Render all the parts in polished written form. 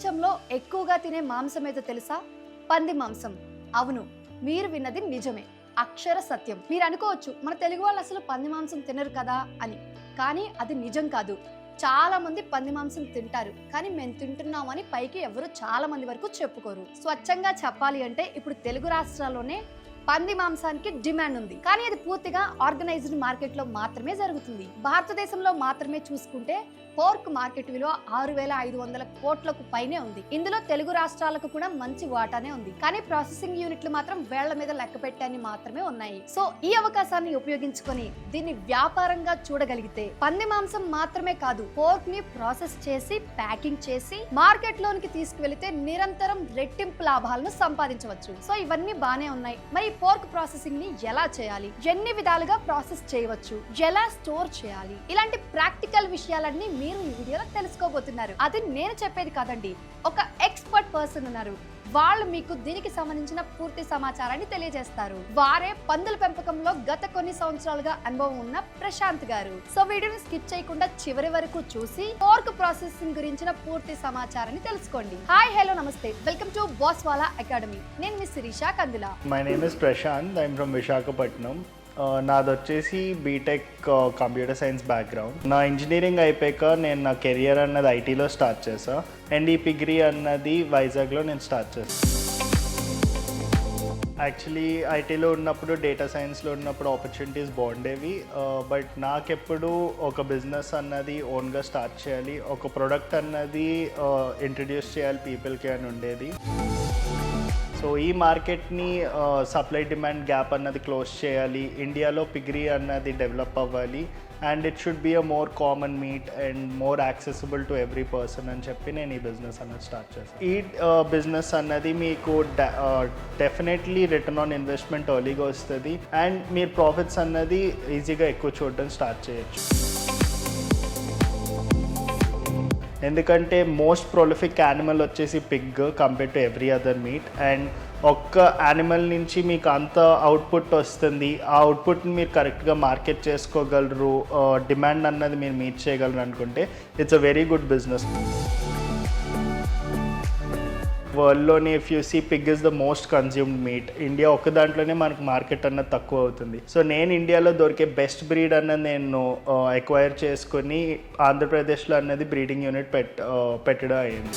ప్రపంచంలో ఎక్కువగా తినే మాంసం ఏదో తెలుసా? పంది మాంసం. అవును, మీరు విన్నది నిజమే, అక్షర సత్యం. మీరు అనుకోవచ్చు మన తెలుగు వాళ్ళు అసలు పంది మాంసం తినరు కదా అని, కానీ అది నిజం కాదు. చాలా మంది పంది మాంసం తింటారు, కానీ మేము తింటున్నామని పైకి ఎవరు చాలా మంది వరకు చెప్పుకోరు. స్వచ్ఛంగా చెప్పాలి అంటే ఇప్పుడు తెలుగు రాష్ట్రాల్లోనే పంది మాంసానికి డిమాండ్ ఉంది, కానీ అది పూర్తిగా ఆర్గనైజ్డ్ మార్కెట్ లో మాత్రమే జరుగుతుంది. భారతదేశంలో మాత్రమే చూసుకుంటే పోర్క్ మార్కెట్ విలువ 6,500 కోట్లకు పైనే ఉంది. ఇందులో తెలుగు రాష్ట్రాలకు కూడా మంచి వాటానే ఉంది, కానీ ప్రాసెసింగ్ యూనిట్లు మాత్రం వేళ్ల మీద లెక్క పెట్టాన్ని మాత్రమే ఉన్నాయి. సో ఈ అవకాశాన్ని ఉపయోగించుకొని దీన్ని వ్యాపారంగా చూడగలిగితే పంది మాంసం మాత్రమే కాదు, పోర్క్ ని ప్రాసెస్ చేసి ప్యాకింగ్ చేసి మార్కెట్ లోనికి తీసుకువెళితే నిరంతరం రెట్టింపు లాభాలను సంపాదించవచ్చు. సో ఇవన్నీ బానే ఉన్నాయి. మరి పోర్క్ ప్రాసెసింగ్ ని ఎలా చేయాలి, ఎన్ని విధాలుగా ప్రాసెస్ చేయవచ్చు, ఎలా స్టోర్ చేయాలి, ఇలాంటి ప్రాక్టికల్ విషయాలన్నీ మీరు ఈ వీడియోలో తెలుసుకోబోతున్నారు. అది నేను చెప్పేది కాదండి, ఒక ఎక్స్పర్ట్ పర్సన్ ఉన్నారు, వాళ్ళు మీకు దీనికి సంబంధించిన పూర్తి సమాచారాన్ని తెలియజేస్తారు. వారే పందుల పెంపకంలో గత కొన్ని సంవత్సరాలుగా అనుభవం ఉన్న ప్రశాంత్ గారు. సో వీడియోని స్కిప్ చేయకుండా చివరి వరకు చూసి పోర్క్ ప్రాసెసింగ్ గురించిన పూర్తి సమాచారాన్ని తెలుసుకోండి. హాయ్, హలో, నమస్తే, వెల్కమ్ టు బాస్వాలా అకాడమీ. నేను మీ Sirisha Kandula. My name is Prashant, I'm from Visakhapatnam. నాది వచ్చేసి బీటెక్ కంప్యూటర్ సైన్స్ బ్యాక్గ్రౌండ్. నా ఇంజనీరింగ్ అయిపోయాక నేను నా కెరియర్ అన్నది ఐటీలో స్టార్ట్ చేసా, అండ్ ఈ పిగ్రీ అన్నది వైజాగ్లో నేను స్టార్ట్ చేశాను. యాక్చువల్లీ ఐటీలో ఉన్నప్పుడు డేటా సైన్స్లో ఉన్నప్పుడు ఆపర్చునిటీస్ బాగుండేవి, బట్ నాకెప్పుడు ఒక బిజినెస్ అన్నది ఓన్గా స్టార్ట్ చేయాలి, ఒక ప్రోడక్ట్ అన్నది ఇంట్రడ్యూస్ చేయాలి పీపుల్కి అని ఉండేది. సో ఈ మార్కెట్ని సప్లై డిమాండ్ గ్యాప్ అన్నది క్లోజ్ చేయాలి, ఇండియాలో పిగ్రీ అన్నది డెవలప్ అవ్వాలి, and it should be a more common meet and more accessible to every person అని చెప్పి నేను ఈ బిజినెస్ అన్నది స్టార్ట్ చేశాను. ఈ బిజినెస్ అన్నది మీకు డెఫినెట్లీ రిటర్న్ ఆన్ ఇన్వెస్ట్మెంట్ ఎర్లీగా వస్తుంది, అండ్ మీరు ప్రాఫిట్స్ అన్నది ఈజీగా ఎక్కువ చూడడం స్టార్ట్ చేయొచ్చు. ఎందుకంటే మోస్ట్ ప్రొలిఫిక్ యానిమల్ వచ్చేసి Pig compare to every other meet, and ఒక్క యానిమల్ నుంచి మీకు అంత అవుట్పుట్ వస్తుంది. ఆ అవుట్పుట్ని మీరు కరెక్ట్గా మార్కెట్ చేసుకోగలరు, డిమాండ్ అన్నది మీరు మీట్ చేయగలరు అనుకుంటే it's a very good business. వరల్డ్లోనే if you see pig is the most consumed meat. India ఒక్క దాంట్లోనే మనకు మార్కెట్ అన్నది తక్కువ అవుతుంది. సో నేను ఇండియాలో దొరికే బెస్ట్ బ్రీడ్ అన్నది నేను ఎక్వైర్ చేసుకుని ఆంధ్రప్రదేశ్లో అన్నది బ్రీడింగ్ యూనిట్ పెట్టడం అయింది.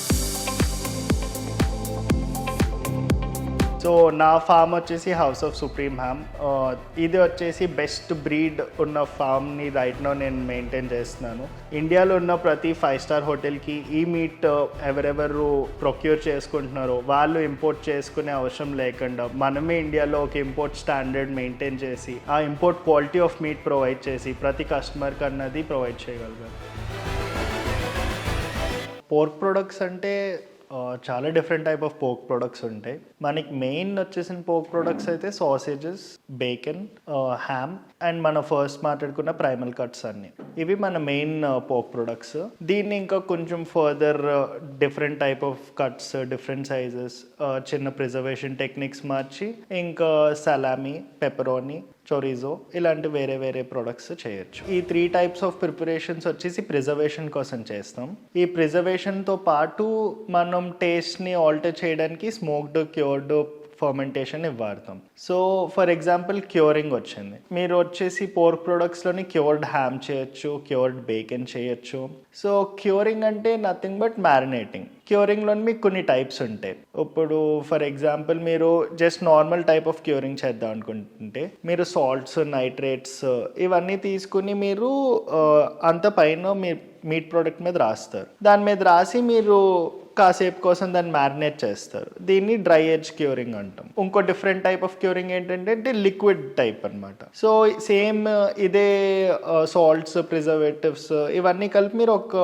సో నా ఫామ్ వచ్చేసి హౌస్ ఆఫ్ సుప్రీం హ్యామ్. ఇది వచ్చేసి బెస్ట్ బ్రీడ్ ఉన్న ఫామ్ని రైట్ నౌ నేను మెయింటైన్ చేస్తున్నాను. ఇండియాలో ఉన్న ప్రతి 5-స్టార్ హోటల్కి ఈ మీట్ ఎవరెవరు ప్రొక్యూర్ చేసుకుంటున్నారో వాళ్ళు ఇంపోర్ట్ చేసుకునే అవసరం లేకుండా మనమే ఇండియాలో ఒక ఇంపోర్ట్ స్టాండర్డ్ మెయింటైన్ చేసి ఆ import quality of meat provide చేసి ప్రతి కస్టమర్కి అన్నది ప్రొవైడ్ చేయగలిగారు. పోర్క్ ప్రొడక్ట్స్ అంటే చాలా different type of pork products ఉంటాయి. మనకి మెయిన్ వచ్చేసిన పోర్క్ ప్రొడక్ట్స్ అయితే సాసేజెస్, బేకన్, హ్యామ్ అండ్ మన ఫస్ట్ మాట్లాడుకున్న ప్రైమల్ కట్స్ అన్ని, ఇవి మన మెయిన్ పోర్క్ ప్రొడక్ట్స్. దీన్ని ఇంకా కొంచెం further different type of cuts, different sizes, చిన్న ప్రిజర్వేషన్ టెక్నిక్స్ మార్చి ఇంకా సలామీ, పెపరోనీ, చొరిజో ఇలాంటి వేరే వేరే ప్రొడక్ట్స్ చేయొచ్చు. ఈ 3 టైప్స్ ఆఫ్ ప్రిపరేషన్స్ వచ్చేసి ప్రిజర్వేషన్ కోసం చేస్తాం. ఈ ప్రిజర్వేషన్తో పాటు మనం టేస్ట్ని ఆల్టర్ చేయడానికి స్మోక్డ్, క్యూర్డ్ ఫర్మెంటేషన్ వాడతాం. సో ఫర్ ఎగ్జాంపుల్ క్యూరింగ్ వచ్చింది, మీరు వచ్చేసి పోర్క్ ప్రొడక్ట్స్లోని క్యూర్డ్ హ్యామ్ చేయొచ్చు, క్యూర్డ్ బేకన్ చేయొచ్చు. సో క్యూరింగ్ అంటే నథింగ్ బట్ మ్యారినేటింగ్. క్యూరింగ్లో మీకు కొన్ని టైప్స్ ఉంటాయి. ఇప్పుడు ఫర్ ఎగ్జాంపుల్ మీరు just normal type of curing చేద్దాం అనుకుంటుంటే మీరు సాల్ట్స్, నైట్రేట్స్ ఇవన్నీ తీసుకుని మీరు అంత పైన మీ మీట్ ప్రోడక్ట్ మీద రాస్తారు. దాని మీద రాసి మీరు కాసేపు కోసం దాన్ని మ్యారినేట్ చేస్తారు. దీన్ని డ్రై ఏజ్ క్యూరింగ్ అంటాం. ఇంకో డిఫరెంట్ టైప్ ఆఫ్ క్యూరింగ్ ఏంటంటే లిక్విడ్ టైప్ అనమాట. సో సేమ్ ఇదే సాల్ట్స్, ప్రిజర్వేటివ్స్ ఇవన్నీ కలిపి మీరు ఒక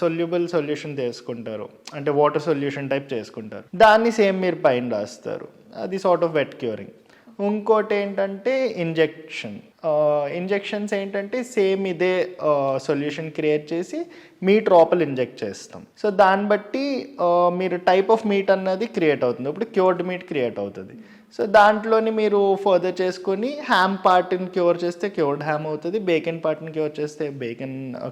సొల్యూబుల్ సొల్యూషన్ తీసుకుంటారు, అంటే వాటర్ సొల్యూషన్ టైప్ చేసుకుంటారు. దాన్ని సేమ్ మీరు పైన రాస్తారు. అది సార్ట్ ఆఫ్ వెట్ క్యూరింగ్. ఇంకోటి ఏంటంటే ఇంజెక్షన్స్ ఏంటంటే సేమ్ ఇదే సొల్యూషన్ క్రియేట్ చేసి మీట్ లోపల ఇంజెక్ట్ చేస్తాం. సో దాన్ని బట్టి మీరు టైప్ ఆఫ్ మీట్ అన్నది క్రియేట్ అవుతుంది. ఇప్పుడు క్యూర్డ్ మీట్ క్రియేట్ అవుతుంది. సో దాంట్లోని మీరు ఫర్దర్ చేసుకొని హ్యామ్ పార్ట్ని క్యూర్ చేస్తే క్యూర్డ్ హ్యామ్ అవుతుంది, బేకన్ పార్ట్ని క్యూర్ చేస్తే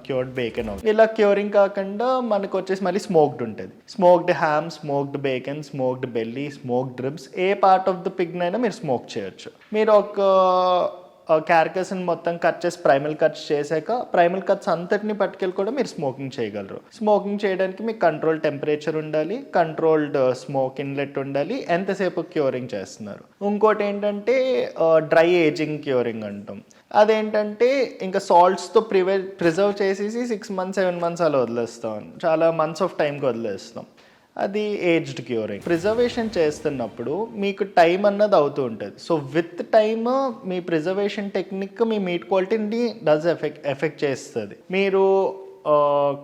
క్యూర్డ్ బేకన్ అవుతుంది. ఇలా క్యూరింగ్ కాకుండా మనకు వచ్చేసి మళ్ళీ స్మోక్డ్ ఉంటుంది. Smoked ham, smoked bacon, smoked belly, smoked ribs, ఏ పార్ట్ ఆఫ్ ద పిగ్ అయినా మీరు స్మోక్ చేయొచ్చు. మీరు ఒక క్యార్కస్ని మొత్తం కట్ చేసి ప్రైమల్ కట్స్ చేశాక ప్రైమల్ కట్స్ అంతటిని పట్టుకెళ్ళి కూడా మీరు స్మోకింగ్ చేయగలరు. స్మోకింగ్ చేయడానికి మీకు కంట్రోల్ టెంపరేచర్ ఉండాలి, కంట్రోల్డ్ స్మోక్ ఇన్లెట్ ఉండాలి, ఎంతసేపు క్యూరింగ్ చేస్తున్నారు. ఇంకోటి ఏంటంటే డ్రై ఏజింగ్ క్యూరింగ్ అంటాం. అదేంటంటే ఇంకా సాల్ట్స్తో ప్రిజర్వ్ చేసేసి 6 months 7 months అలా వదిలేస్తాం, చాలా మంత్స్ ఆఫ్ టైంకి వదిలేస్తాం. అది ఏజ్డ్ క్యూరింగ్. ప్రిజర్వేషన్ చేస్తున్నప్పుడు మీకు టైం అన్నది అవుతూ ఉంటుంది. సో విత్ టైమ్ మీ ప్రిజర్వేషన్ టెక్నిక్ మీ మీట్ క్వాలిటీని ఎఫెక్ట్ చేస్తుంది. మీరు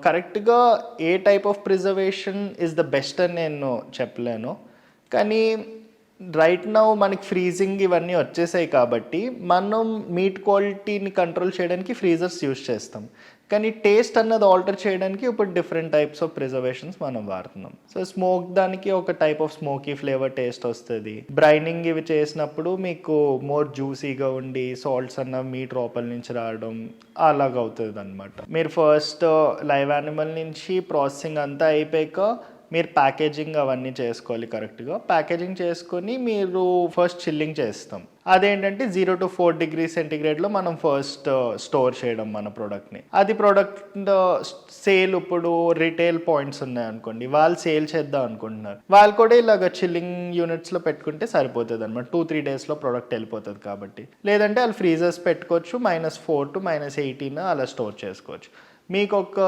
కరెక్ట్గా ఏ type of preservation is the best అని నేను చెప్పలేను, కానీ రైట్ నౌ మనకి ఫ్రీజింగ్ ఇవన్నీ వచ్చేసాయి కాబట్టి మనం మీట్ క్వాలిటీని కంట్రోల్ చేయడానికి ఫ్రీజర్స్ యూజ్ చేస్తాం, కానీ టేస్ట్ అన్నది ఆల్టర్ చేయడానికి ఇప్పుడు డిఫరెంట్ టైప్స్ ఆఫ్ ప్రిజర్వేషన్స్ మనం వాడుతున్నాం. సో స్మోక్ దానికి ఒక type of smoky flavour taste వస్తుంది. బ్రైనింగ్ ఇవి చేసినప్పుడు మీకు మోర్ జ్యూసీగా ఉండి సాల్ట్స్ అన్న మీట్ లోపల నుంచి రావడం అలాగ అవుతుంది అనమాట. మీరు ఫస్ట్ లైవ్ యానిమల్ నుంచి ప్రాసెసింగ్ అంతా అయిపోయాక మీరు ప్యాకేజింగ్ అవన్నీ చేసుకోవాలి కరెక్ట్గా. ప్యాకేజింగ్ చేసుకొని మీరు ఫస్ట్ చిల్లింగ్ చేస్తాం. అదేంటంటే 0 to 4 degrees సెంటిగ్రేడ్లో మనం ఫస్ట్ స్టోర్ చేయడం మన ప్రోడక్ట్ని. అది ప్రోడక్ట్ సేల్ ఇప్పుడు రిటైల్ పాయింట్స్ ఉన్నాయనుకోండి, వాళ్ళు సేల్ చేద్దాం అనుకుంటున్నారు, వాళ్ళు కూడా ఇలాగ చిల్లింగ్ యూనిట్స్లో పెట్టుకుంటే సరిపోతుంది అనమాట. 2-3 daysలో ప్రోడక్ట్ వెళ్ళిపోతుంది కాబట్టి. లేదంటే వాళ్ళు ఫ్రీజర్స్ పెట్టుకోవచ్చు, -4 to -18 అలా స్టోర్ చేసుకోవచ్చు. మీకు ఒక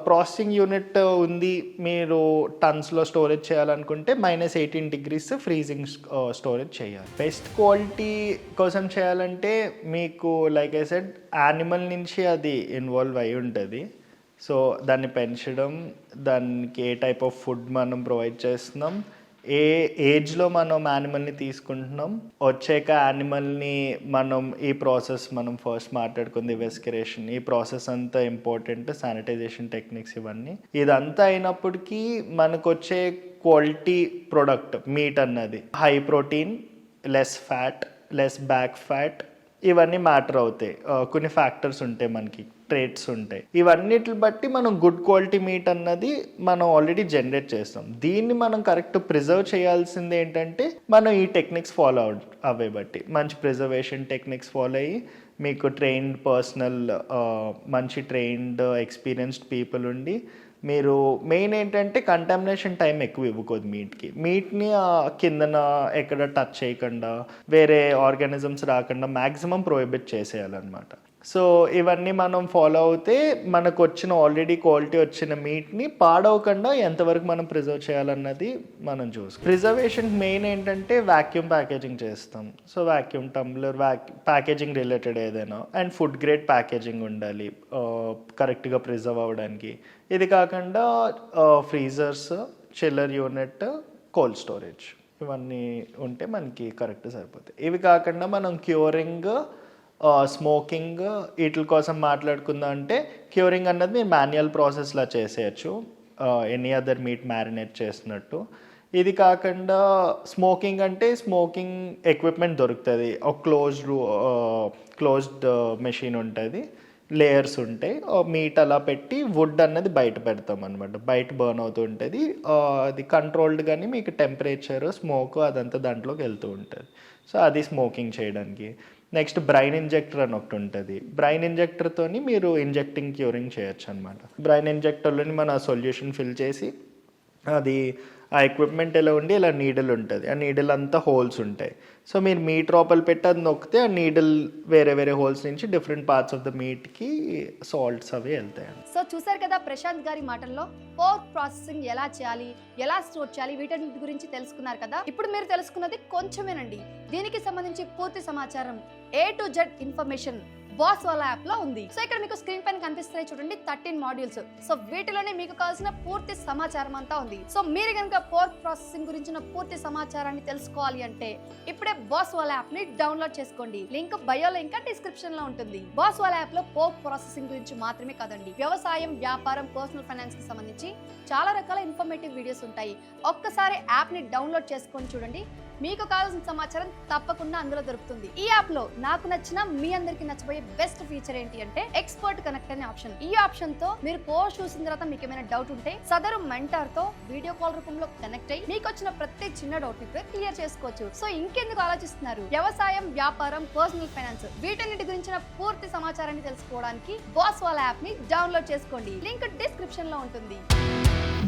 ప్రాసెసింగ్ యూనిట్ ఉంది, మీరు టన్స్లో స్టోరేజ్ చేయాలనుకుంటే -18 degrees ఫ్రీజింగ్ స్టోరేజ్ చేయాలి. బెస్ట్ క్వాలిటీ కోసం చేయాలంటే మీకు లైక్ ఐ సెడ్ యానిమల్ నుంచి అది ఇన్వాల్వ్ అయి ఉంటుంది. సో దాన్ని పెంచడం, దానికి ఏ టైప్ ఆఫ్ ఫుడ్ మనం ప్రొవైడ్ చేస్తున్నాం, ఏ ఏజ్లో మనం యానిమల్ని తీసుకుంటున్నాం, వచ్చాక యానిమల్ని మనం ఈ ప్రాసెస్ మనం ఫస్ట్ మాట్లాడుకుంది వెస్కరేషన్, ఈ ప్రాసెస్ అంతా ఇంపార్టెంట్, శానిటైజేషన్ టెక్నిక్స్ ఇవన్నీ. ఇదంతా అయినప్పటికీ మనకు వచ్చే క్వాలిటీ ప్రొడక్ట్ మీట్ అన్నది high protein, less fat, less back fat, ఇవన్నీ మ్యాటర్ అవుతాయి. కొన్ని ఫ్యాక్టర్స్ ఉంటాయి, మనకి ట్రేట్స్ ఉంటాయి. ఇవన్నిటిని బట్టి మనం గుడ్ క్వాలిటీ మీట్ అన్నది మనం ఆల్రెడీ జనరేట్ చేస్తాం. దీన్ని మనం కరెక్ట్ ప్రిజర్వ్ చేయాల్సింది ఏంటంటే మనం ఈ టెక్నిక్స్ ఫాలో అవే బట్టి మంచి ప్రిజర్వేషన్ టెక్నిక్స్ ఫాలో అయ్యి మీకు ట్రైన్డ్ పర్సనల్ మంచి ట్రైన్డ్ ఎక్స్పీరియన్స్డ్ పీపుల్ ఉండి మీరు మెయిన్ ఏంటంటే కంటామినేషన్ టైం ఎక్కువ ఇవ్వకూడదు మీట్ని కిందన ఎక్కడ టచ్ చేయకుండా వేరే ఆర్గానిజమ్స్ రాకుండా మ్యాక్సిమం ప్రొహిబిట్ చేసేయాలన్నమాట. సో ఇవన్నీ మనం ఫాలో అవుతే మనకు వచ్చిన ఆల్రెడీ క్వాలిటీ వచ్చిన మీట్ని పాడవకుండా ఎంతవరకు మనం ప్రిజర్వ్ చేయాలన్నది మనం చూస్తాం. ప్రిజర్వేషన్ మెయిన్ ఏంటంటే వాక్యూమ్ ప్యాకేజింగ్ చేస్తాం. So vacuum tumbler, packaging related ఏదైనా, అండ్ ఫుడ్ గ్రేడ్ ప్యాకేజింగ్ ఉండాలి కరెక్ట్గా ప్రిజర్వ్ అవ్వడానికి. ఇది కాకుండా ఫ్రీజర్స్, చిల్లర్ యూనిట్, కోల్డ్ స్టోరేజ్ ఇవన్నీ ఉంటే మనకి కరెక్ట్ సరిపోతాయి. ఇవి కాకుండా మనం క్యూరింగ్, స్మోకింగ్ వీటి కోసం మాట్లాడుకుందాం అంటే క్యూరింగ్ అన్నది మీరు మాన్యువల్ ప్రాసెస్లా చేసేయచ్చు, ఎనీ అదర్ మీట్ మ్యారినేట్ చేసినట్టు. ఇది కాకుండా స్మోకింగ్ అంటే స్మోకింగ్ ఎక్విప్మెంట్ దొరుకుతుంది. ఒక క్లోజ్డ్ మెషిన్ ఉంటుంది, లేయర్స్ ఉంటాయి, మీట్ అలా పెట్టి వుడ్ అన్నది బయట పెడతాం అనమాట. బయట బర్న్ అవుతూ ఉంటుంది, అది కంట్రోల్డ్ కానీ మీకు టెంపరేచర్, స్మోక్ అదంతా దాంట్లోకి వెళ్తూ ఉంటుంది. సో అది స్మోకింగ్ చేయడానికి. నెక్స్ట్ బ్రైన్ ఇంజెక్టర్ అని ఒకటి ఉంటుంది. బ్రైన్ ఇంజెక్టర్తోని మీరు ఇంజెక్టింగ్ క్యూరింగ్ చేయొచ్చు అనమాట. బ్రైన్ ఇంజెక్టర్లోని మన సొల్యూషన్ ఫిల్ చేసి అది ఆ ఎక్విప్మెంట్ ఎలా ఉండి ఇలా నీడిల్ ఉంటుంది, ఆ నీడిల్ అంతా హోల్స్ ఉంటాయి. సో మీరు మీట్ లోపల పెట్టి అది నొక్కితే ఆ నీడిల్ వేరే వేరే హోల్స్ నుంచి డిఫరెంట్ పార్ట్స్ ఆఫ్ ద మీట్కి సాల్ట్స్ అవి వెళ్తాయి. సో చూసారు కదా ప్రశాంత్ గారి మాటల్లో పోర్క్ ప్రాసెసింగ్ ఎలా చేయాలి, ఎలా స్టోర్ చేయాలి, వీటన్నిటి గురించి తెలుసుకున్నారు కదా. ఇప్పుడు మీరు తెలుసుకున్నది కొంచెమేనండి. దీనికి సంబంధించి పూర్తి సమాచారం A to Z information boss వాళ్ళ యాప్ లో ఉంది. సో ఇక్కడ మీకు స్క్రీన్ పైన కనిపిస్తున్నాయి చూడండి 13 మాడ్యూల్స్. సో వీటిలోనే మీకు కావాల్సిన పూర్తి సమాచారం అంతా ఉంది. సో మీరు కనుక పోర్క్ ప్రాసెసింగ్ గురించిన పూర్తి సమాచారాన్ని తెలుసుకోవాలి అంటే ఇప్పుడే బాస్ వాళ్ళ యాప్ ని డౌన్లోడ్ చేసుకోండి. లింక్ బయోలో ఇంకా డిస్క్రిప్షన్ లో ఉంటుంది. బాస్ వాళ్ళ యాప్ లో పోర్క్ ప్రాసెసింగ్ గురించి మాత్రమే కాదండి, వ్యవసాయం, వ్యాపారం, పర్సనల్ ఫైనాన్స్ కి సంబంధించి చాలా రకాల ఇన్ఫర్మేటివ్ వీడియోస్ ఉంటాయి. ఒక్కసారి యాప్ ని డౌన్లోడ్ చేసుకొని చూడండి. మీకు కావాల్సిన సమాచారం తప్పకుండా అందులో దొరుకుతుంది. ఈ యాప్ లో నాకు నచ్చిన మీ అందరికి నచ్చబోయే బెస్ట్ ఫీచర్ ఏంటి అంటే ఎక్స్పర్ట్ కనెక్ట్ అనే ఆప్షన్. ఈ ఆప్షన్ తో మీరు పోస్ట్ చూసిన తర్వాత మీకు ఏమైనా డౌట్ ఉంటే సదరు మెంటర్ తో వీడియో కాల్ రూపంలో కనెక్ట్ అయ్యి మీకు వచ్చిన ప్రతి చిన్న డౌట్ ని క్లియర్ చేసుకోవచ్చు. సో ఇంకెందుకు ఆలోచిస్తున్నారు? వ్యవసాయం, వ్యాపారం, పర్సనల్ ఫైనాన్స్ వీటన్నిటి గురించిన పూర్తి సమాచారాన్ని తెలుసుకోవడానికి బాస్వాలా యాప్ ని డౌన్లోడ్ చేసుకోండి. లింక్ డిస్క్రిప్షన్ లో ఉంటుంది.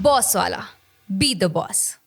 Bosswala. Be the boss.